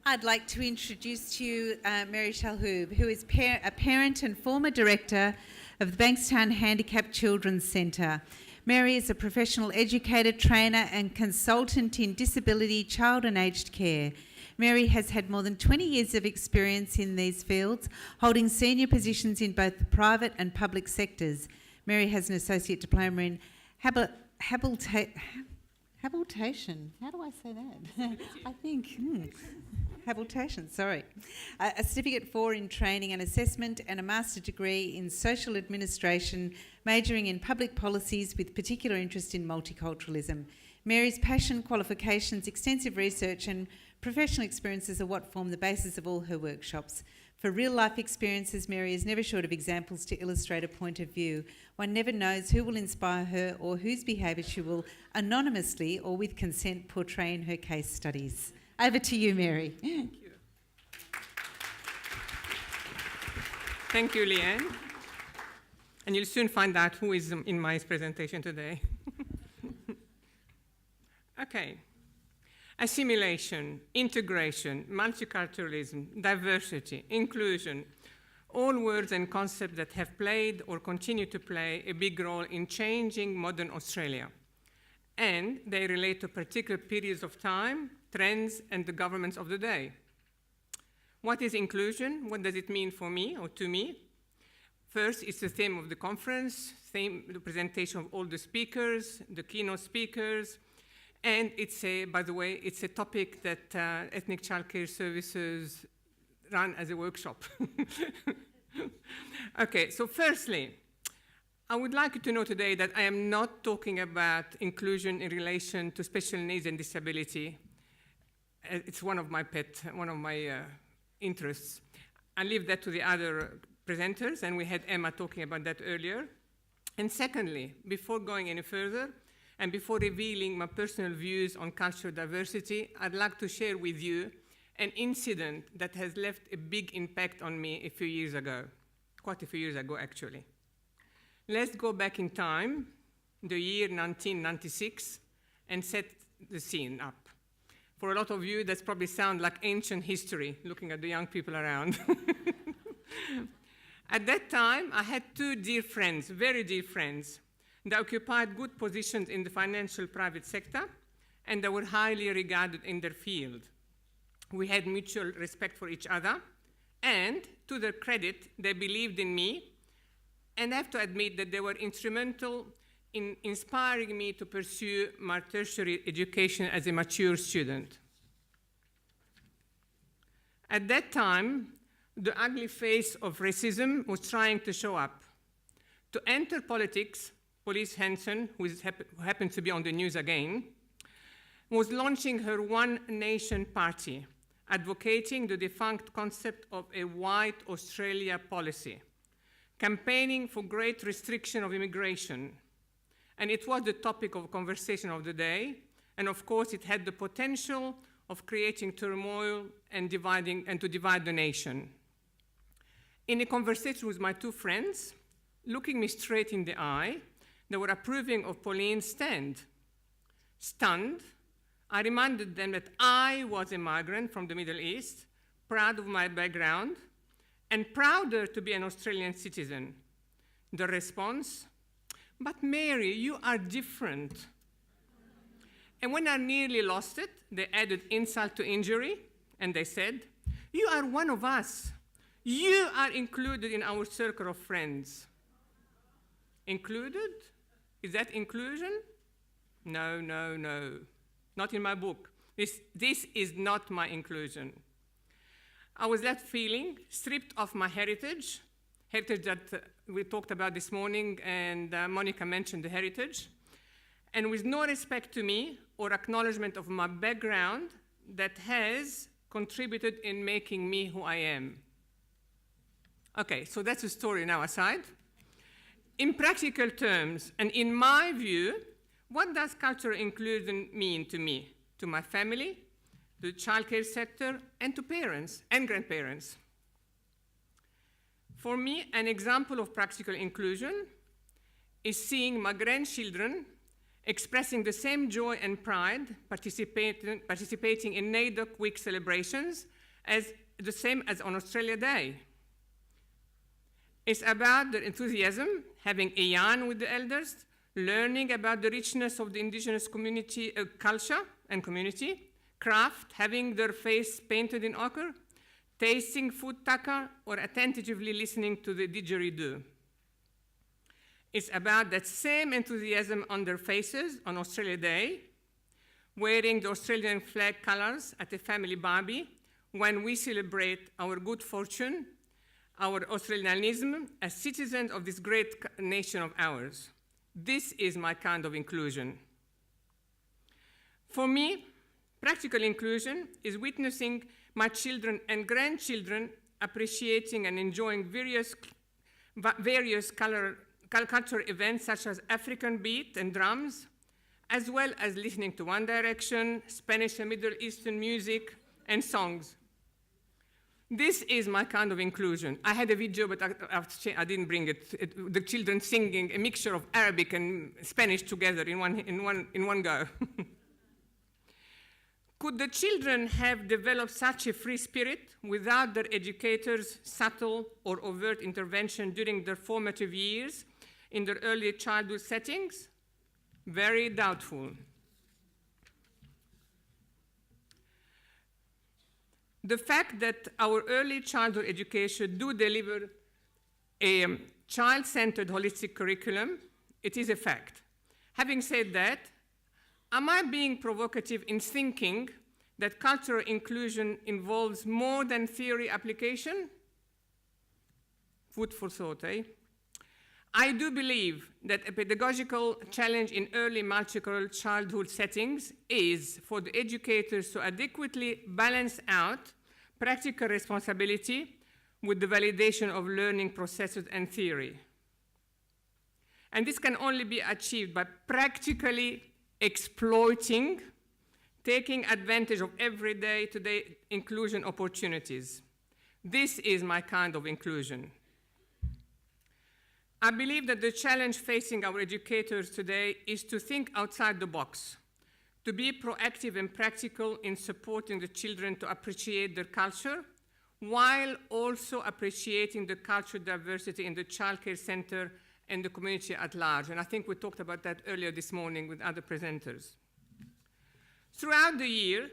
I'd like to introduce to you Mary Shalhoub, who is a parent and former director of the Bankstown Handicapped Children's Centre. Mary is a professional educator, trainer and consultant in disability, child and aged care. Mary has had more than 20 years of experience in these fields, holding senior positions in both the private and public sectors. Mary has an associate diploma in habilitation. How do I say that? I think habilitation. Sorry. A certificate 4 in training and assessment, and a master's degree in social administration, majoring in public policies with particular interest in multiculturalism. Mary's passion, qualifications, extensive research, and professional experiences are what form the basis of all her workshops. For real-life experiences, Mary is never short of examples to illustrate a point of view. One never knows who will inspire her or whose behaviour she will anonymously or with consent portray in her case studies. Over to you, Mary. Thank you. Thank you, Leanne. And you'll soon find out who is in my presentation today. Okay. Assimilation, integration, multiculturalism, diversity, inclusion, all words and concepts that have played or continue to play a big role in changing modern Australia. And they relate to particular periods of time, trends, and the governments of the day. What is inclusion? What does it mean for me or to me? First, it's the theme of the conference, the presentation of all the speakers, the keynote speakers, and it's by the way, it's a topic that Ethnic Childcare Services run as a workshop. Okay, so firstly, I would like you to know today that I am not talking about inclusion in relation to special needs and disability. It's one of my interests. I leave that to the other presenters, and we had Emma talking about that earlier. And secondly, before going any further, and before revealing my personal views on cultural diversity, I'd like to share with you an incident that has left a big impact on me a few years ago, quite a few years ago, actually. Let's go back in time, the year 1996, and set the scene up. For a lot of you, that's probably sound like ancient history, looking at the young people around. At that time, I had two dear friends, very dear friends. They occupied good positions in the financial private sector, and they were highly regarded in their field. We had mutual respect for each other, and to their credit, they believed in me, and I have to admit that they were instrumental in inspiring me to pursue my tertiary education as a mature student. At that time, the ugly face of racism was trying to show up. To enter politics, Police Hanson, who happens to be on the news again, was launching her One Nation party, advocating the defunct concept of a white Australia policy, campaigning for great restriction of immigration. And it was the topic of conversation of the day, and of course it had the potential of creating turmoil and to divide the nation. In a conversation with my two friends, looking me straight in the eye, they were approving of Pauline's stand. Stunned, I reminded them that I was a migrant from the Middle East, proud of my background, and prouder to be an Australian citizen. The response, "But Mary, you are different." And when I nearly lost it, they added insult to injury, and they said, "You are one of us. You are included in our circle of friends." Included? Is that inclusion? No, no, no. Not in my book. This is not my inclusion. I was left feeling stripped of my heritage that we talked about this morning, and Monica mentioned the heritage, and with no respect to me or acknowledgement of my background that has contributed in making me who I am. Okay, so that's the story now aside. In practical terms, and in my view, what does cultural inclusion mean to me, to my family, the childcare sector, and to parents and grandparents? For me, an example of practical inclusion is seeing my grandchildren expressing the same joy and pride, participating in NAIDOC Week celebrations as the same as on Australia Day. It's about the enthusiasm, having a yarn with the elders, learning about the richness of the indigenous community culture and community, craft, having their face painted in ochre, tasting food tucker, or attentively listening to the didgeridoo. It's about that same enthusiasm on their faces on Australia Day, wearing the Australian flag colors at a family barbie when we celebrate our good fortune, our Australianism as citizens of this great nation of ours. This is my kind of inclusion. For me, practical inclusion is witnessing my children and grandchildren appreciating and enjoying various cultural events such as African beat and drums, as well as listening to One Direction, Spanish and Middle Eastern music, and songs. This is my kind of inclusion. I had a video, but I didn't bring it. The children singing a mixture of Arabic and Spanish together in one go. Could the children have developed such a free spirit without their educators' subtle or overt intervention during their formative years in their early childhood settings? Very doubtful. The fact that our early childhood education do deliver a child-centered holistic curriculum, it is a fact. Having said that, am I being provocative in thinking that cultural inclusion involves more than theory application? Food for thought, eh? I do believe that a pedagogical challenge in early multicultural childhood settings is for the educators to adequately balance out practical responsibility with the validation of learning processes and theory. And this can only be achieved by practically exploiting, taking advantage of everyday today inclusion opportunities. This is my kind of inclusion. I believe that the challenge facing our educators today is to think outside the box, to be proactive and practical in supporting the children to appreciate their culture, while also appreciating the cultural diversity in the childcare center and the community at large. And I think we talked about that earlier this morning with other presenters. Throughout the year,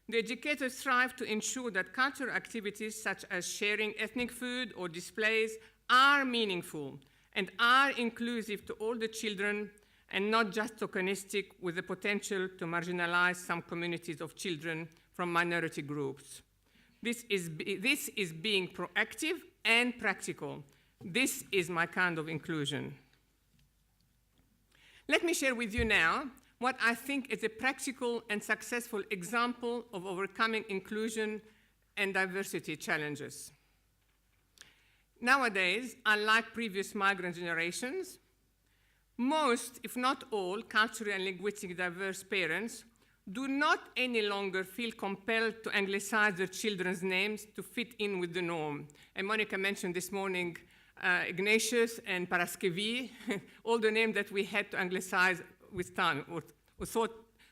the educators strive to ensure that cultural activities such as sharing ethnic food or displays are meaningful and are inclusive to all the children and not just tokenistic with the potential to marginalize some communities of children from minority groups. This is being proactive and practical. This is my kind of inclusion. Let me share with you now what I think is a practical and successful example of overcoming inclusion and diversity challenges. Nowadays, unlike previous migrant generations, most, if not all, culturally and linguistically diverse parents do not any longer feel compelled to anglicize their children's names to fit in with the norm. And Monica mentioned this morning Ignatius and Paraskevi, all the names that we had to anglicize with time, or thought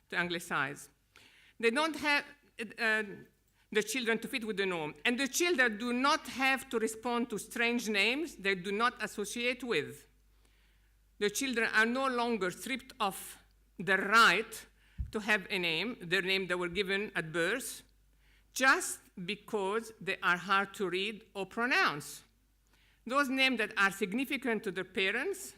to anglicize. They don't have the children to fit with the norm. And the children do not have to respond to strange names they do not associate with. The children are no longer stripped of the right to have a name, their name they were given at birth, just because they are hard to read or pronounce. Those names that are significant to their parents,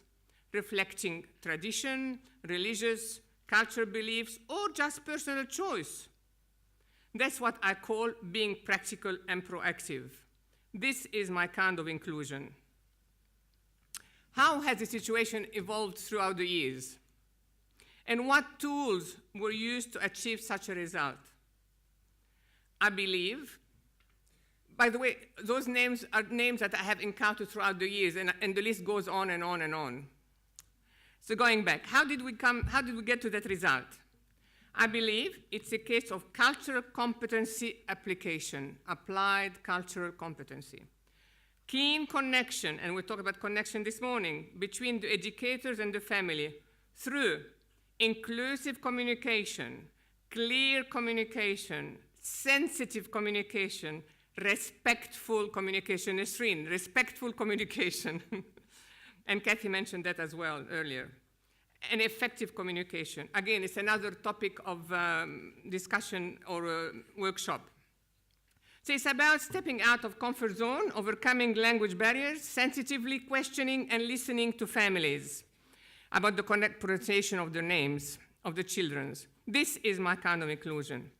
reflecting tradition, religious, cultural beliefs, or just personal choice. That's what I call being practical and proactive. This is my kind of inclusion. How has the situation evolved throughout the years? And what tools were used to achieve such a result? I believe, by the way, those names are names that I have encountered throughout the years, and the list goes on and on and on. So going back, how did we get to that result? I believe it's a case of cultural competency application, applied cultural competency. Keen connection, and we talked about connection this morning, between the educators and the family through inclusive communication, clear communication, sensitive communication, respectful communication. Nasreen, respectful communication. And Kathy mentioned that as well earlier. And effective communication. Again, it's another topic of discussion or workshop. So it's about stepping out of comfort zone, overcoming language barriers, sensitively questioning and listening to families about the correct pronunciation of their names of the children. This is my kind of inclusion.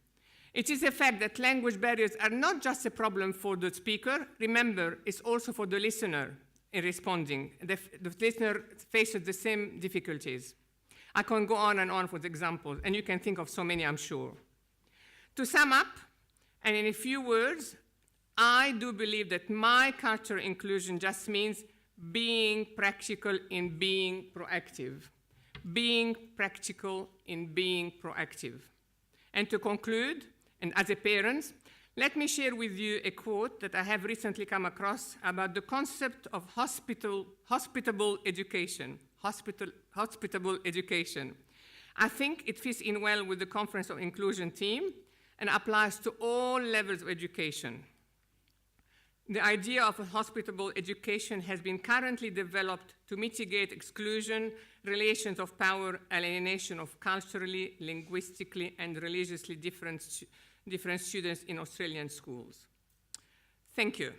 It is a fact that language barriers are not just a problem for the speaker. Remember, it's also for the listener in responding. The listener faces the same difficulties. I can go on and on with examples, and you can think of so many, I'm sure. To sum up, and in a few words, I do believe that my cultural inclusion just means being practical in being proactive. Being practical in being proactive. And to conclude, and as a parent, let me share with you a quote that I have recently come across about the concept of hospitable education. Hospitable education. I think it fits in well with the Conference of Inclusion team and applies to all levels of education. The idea of a hospitable education has been currently developed to mitigate exclusion, relations of power, alienation of culturally, linguistically, and religiously different students in Australian schools. Thank you.